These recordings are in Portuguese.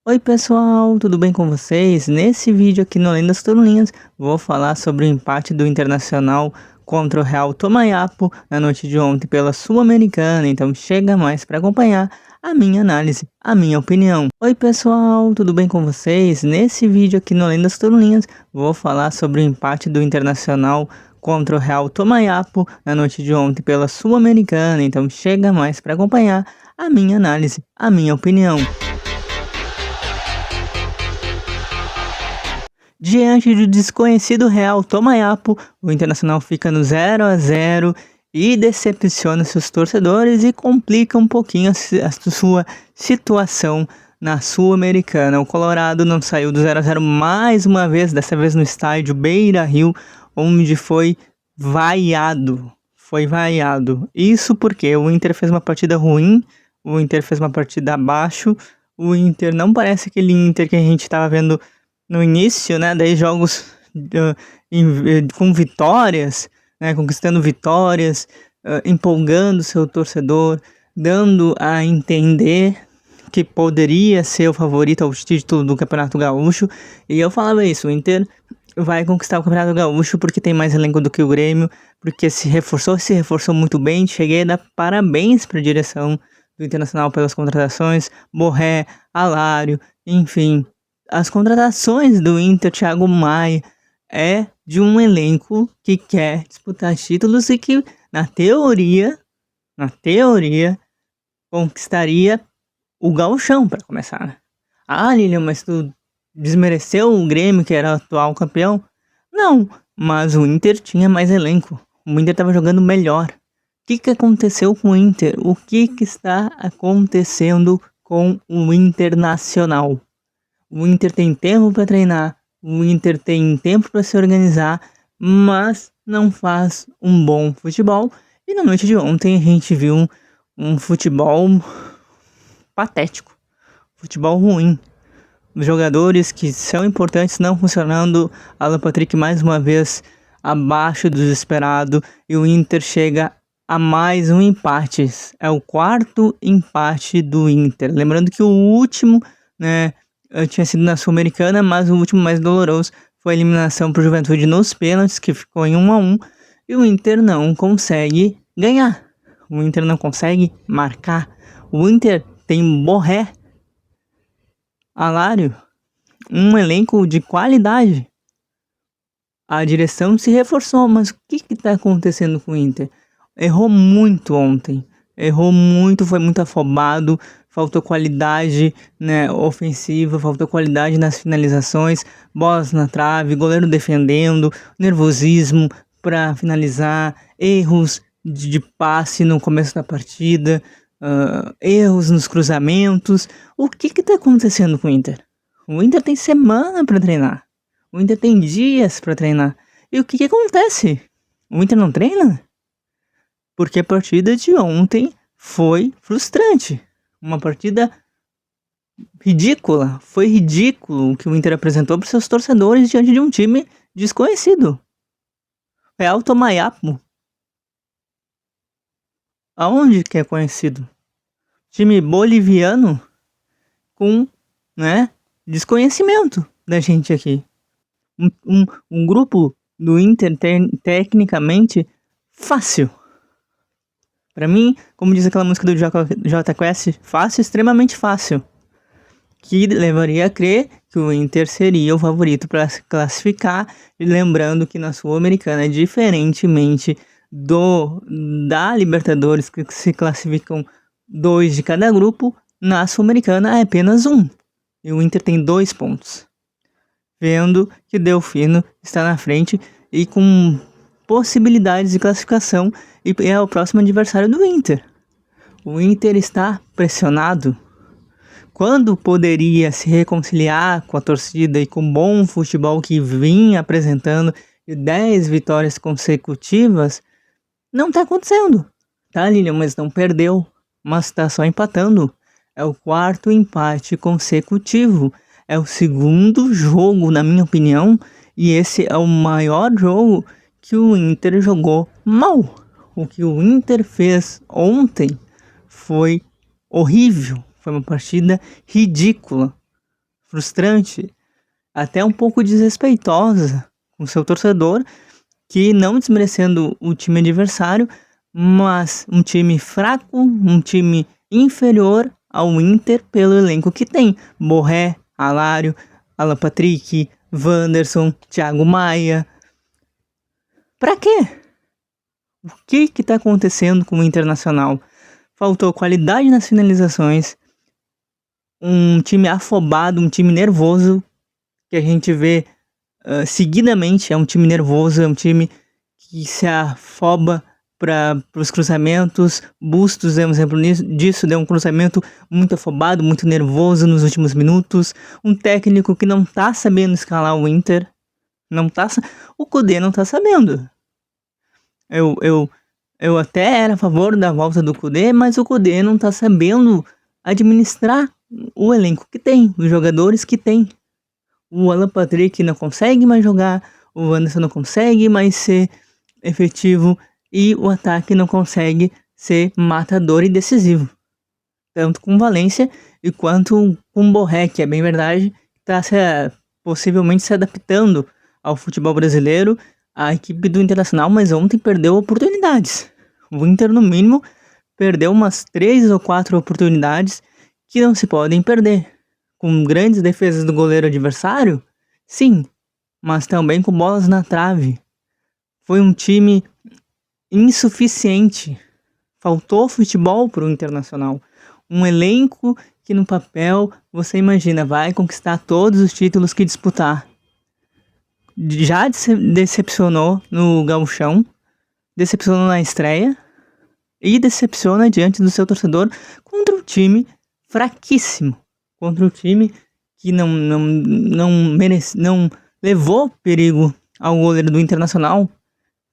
Oi pessoal, tudo bem com vocês? Nesse vídeo aqui no Além das Turminhas, vou falar sobre o empate do Internacional contra o Real Tomayapo na noite de ontem pela Sul-Americana, então chega mais para acompanhar a minha análise, a minha opinião. Oi pessoal, tudo bem com vocês? Nesse vídeo aqui no Além das Turminhas, vou falar sobre o empate do Internacional contra o Real Tomayapo na noite de ontem pela Sul-Americana, então chega mais para acompanhar a minha análise, a minha opinião. Diante do desconhecido Real Tomayapo, o Internacional fica no 0-0 e decepciona seus torcedores e complica um pouquinho a sua situação na Sul-Americana. O Colorado não saiu do 0-0 mais uma vez, dessa vez no estádio Beira-Rio, onde foi vaiado. Isso porque o Inter fez uma partida ruim, o Inter fez uma partida abaixo, o Inter não parece aquele Inter que a gente estava vendo no início, né, 10 jogos com vitórias, né, conquistando vitórias, empolgando seu torcedor, dando a entender que poderia ser o favorito ao título do Campeonato Gaúcho. E eu falava isso, o Inter vai conquistar o Campeonato Gaúcho porque tem mais elenco do que o Grêmio, porque se reforçou muito bem. Cheguei a dar parabéns para a direção do Internacional pelas contratações, Borré, Alário, enfim. As contratações do Inter, Thiago Maia, é de um elenco que quer disputar títulos e que, na teoria, conquistaria o gauchão, para começar, né? Ah, Lilian, mas tu desmereceu o Grêmio, que era o atual campeão? Não, mas o Inter tinha mais elenco. O Inter estava jogando melhor. O que aconteceu com o Inter? O que está acontecendo com o Internacional? O Inter tem tempo para treinar, o Inter tem tempo para se organizar, mas não faz um bom futebol. E na noite de ontem a gente viu um futebol patético, futebol ruim. Os jogadores que são importantes não funcionando, Alan Patrick mais uma vez abaixo do esperado e o Inter chega a mais um empate. É o quarto empate do Inter. Lembrando que o último, né, tinha sido na Sul-Americana, mas o último mais doloroso foi a eliminação para o Juventude nos pênaltis, que ficou em 1-1, e o Inter não consegue ganhar, o Inter não consegue marcar. O Inter tem Borré, Alário, um elenco de qualidade. A direção se reforçou, mas o que está acontecendo com o Inter? Errou muito ontem, foi muito afobado, faltou qualidade, né, ofensiva, faltou qualidade nas finalizações, bolas na trave, goleiro defendendo, nervosismo para finalizar, erros de passe no começo da partida, erros nos cruzamentos. O que está acontecendo com o Inter? O Inter tem semana para treinar, o Inter tem dias para treinar. E o que acontece? O Inter não treina? Porque a partida de ontem foi frustrante. Uma partida ridícula. Foi ridículo o que o Inter apresentou para seus torcedores diante de um time desconhecido. Real Tomayapo. Aonde que é conhecido? Time boliviano com, né, desconhecimento da gente aqui. Um grupo do Inter tecnicamente fácil. Pra mim, como diz aquela música do Jota Quest, fácil, extremamente fácil. Que levaria a crer que o Inter seria o favorito para se classificar. E lembrando que na Sul-Americana, diferentemente da Libertadores, que se classificam 2 de cada grupo, na Sul-Americana é apenas 1. E o Inter tem 2 pontos. Vendo que Delfino está na frente e com possibilidades de classificação e é o próximo adversário do Inter. O Inter está pressionado. Quando poderia se reconciliar com a torcida e com o bom futebol que vinha apresentando e 10 vitórias consecutivas, não está acontecendo. Tá, Lilian, mas não perdeu, mas está só empatando. É o 4º empate consecutivo. É o 2º jogo, na minha opinião, e esse é o maior jogo que o Inter jogou mal. O que o Inter fez ontem foi horrível. Foi uma partida ridícula. frustrante, até um pouco desrespeitosa com seu torcedor, que não desmerecendo o time adversário, mas um time fraco, um time inferior ao Inter pelo elenco que tem. Borré, Alário, Alan Patrick, Wanderson, Thiago Maia. Pra quê? O que tá acontecendo com o Internacional? Faltou qualidade nas finalizações, um time afobado, um time nervoso, que a gente vê seguidamente. É um time nervoso, é um time que se afoba para os cruzamentos. Bustos é um exemplo disso, deu um cruzamento muito afobado, muito nervoso nos últimos minutos. Um técnico que não tá sabendo escalar o Inter, o Kudê não tá sabendo. Eu até era a favor da volta do Kudê, mas o Kudê não tá sabendo administrar o elenco que tem, os jogadores que tem. O Alan Patrick não consegue mais jogar, o Wanderson não consegue mais ser efetivo e o ataque não consegue ser matador e decisivo. Tanto com Valência e quanto com Borré, que é bem verdade, está possivelmente se adaptando ao futebol brasileiro, a equipe do Internacional, mas ontem perdeu oportunidades. O Inter, no mínimo, perdeu umas 3 ou 4 oportunidades que não se podem perder. Com grandes defesas do goleiro adversário? Sim, mas também com bolas na trave. Foi um time insuficiente. Faltou futebol para o Internacional. Um elenco que no papel, você imagina, vai conquistar todos os títulos que disputar. Já decepcionou no Gauchão, decepcionou na estreia e decepciona diante do seu torcedor contra um time fraquíssimo, contra um time que não levou perigo ao goleiro do Internacional,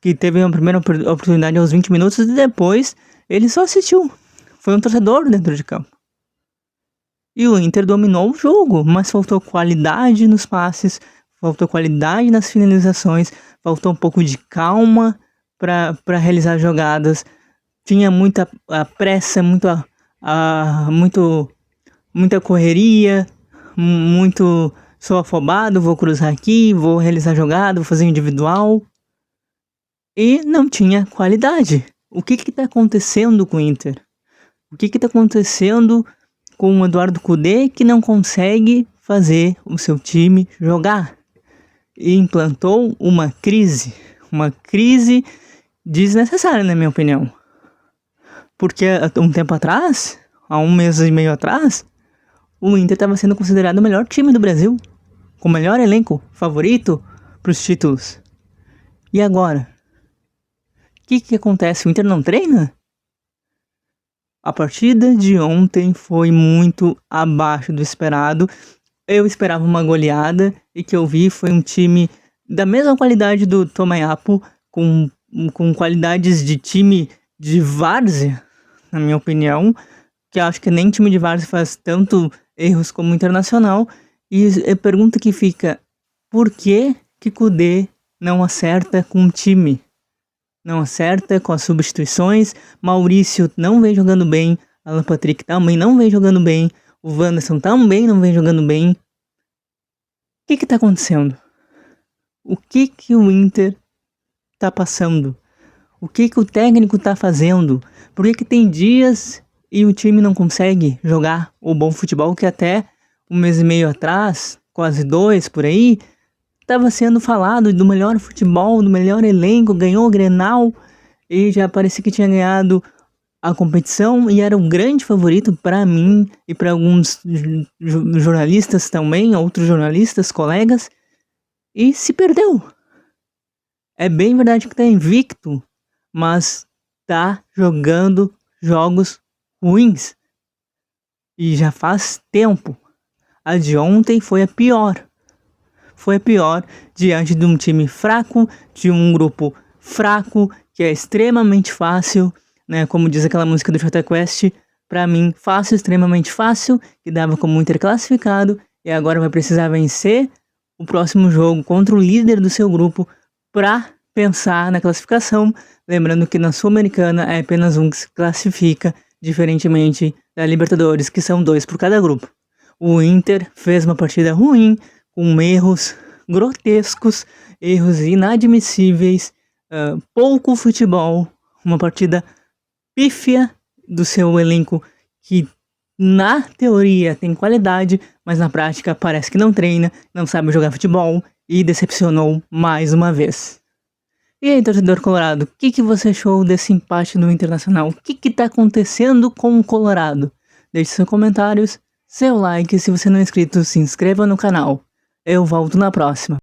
que teve a primeira oportunidade aos 20 minutos e depois ele só assistiu. Foi um torcedor dentro de campo. E o Inter dominou o jogo, mas faltou qualidade nos passes, faltou qualidade nas finalizações, faltou um pouco de calma para realizar jogadas. Tinha muita pressa, muita correria, muito sou afobado, vou cruzar aqui, vou realizar jogada, vou fazer individual. E não tinha qualidade. O que está acontecendo com o Inter? O que está acontecendo com o Eduardo Kudê, que não consegue fazer o seu time jogar? E implantou uma crise desnecessária, na minha opinião. Porque há um tempo atrás, há 1 mês e meio atrás, o Inter estava sendo considerado o melhor time do Brasil, com o melhor elenco, favorito para os títulos. E agora? O que acontece? O Inter não treina? A partida de ontem foi muito abaixo do esperado. Eu esperava uma goleada e que eu vi foi um time da mesma qualidade do Tomayapo, com qualidades de time de várzea, na minha opinião, que acho que nem time de várzea faz tanto erros como o Internacional. E a pergunta que fica, por que Kudê não acerta com o time? Não acerta com as substituições. Maurício não vem jogando bem, Alan Patrick também não vem jogando bem, o Wanderson também não vem jogando bem. O que tá acontecendo? O que o Inter tá passando? O que o técnico tá fazendo? Por que tem dias e o time não consegue jogar o bom futebol que até 1 mês e meio atrás, quase 2 por aí, estava sendo falado do melhor futebol, do melhor elenco, ganhou o Grenal e já parecia que tinha ganhado a competição e era um grande favorito para mim e para alguns jornalistas também, outros jornalistas, colegas, e se perdeu. É bem verdade que tá invicto, mas tá jogando jogos ruins e já faz tempo. A de ontem foi a pior. Foi a pior diante de um time fraco, de um grupo fraco, que é extremamente fácil, né? Como diz aquela música do Jota Quest, pra mim, fácil, extremamente fácil, que dava como Inter classificado, e agora vai precisar vencer o próximo jogo contra o líder do seu grupo pra pensar na classificação. Lembrando que na Sul-Americana é apenas um que se classifica, diferentemente da Libertadores, que são 2 por cada grupo. O Inter fez uma partida ruim, com erros grotescos, erros inadmissíveis, pouco futebol, uma partida pífia do seu elenco que na teoria tem qualidade, mas na prática parece que não treina, não sabe jogar futebol e decepcionou mais uma vez. E aí, torcedor colorado, o que você achou desse empate no Internacional? O que tá acontecendo com o Colorado? Deixe seus comentários, seu like, se você não é inscrito, se inscreva no canal. Eu volto na próxima.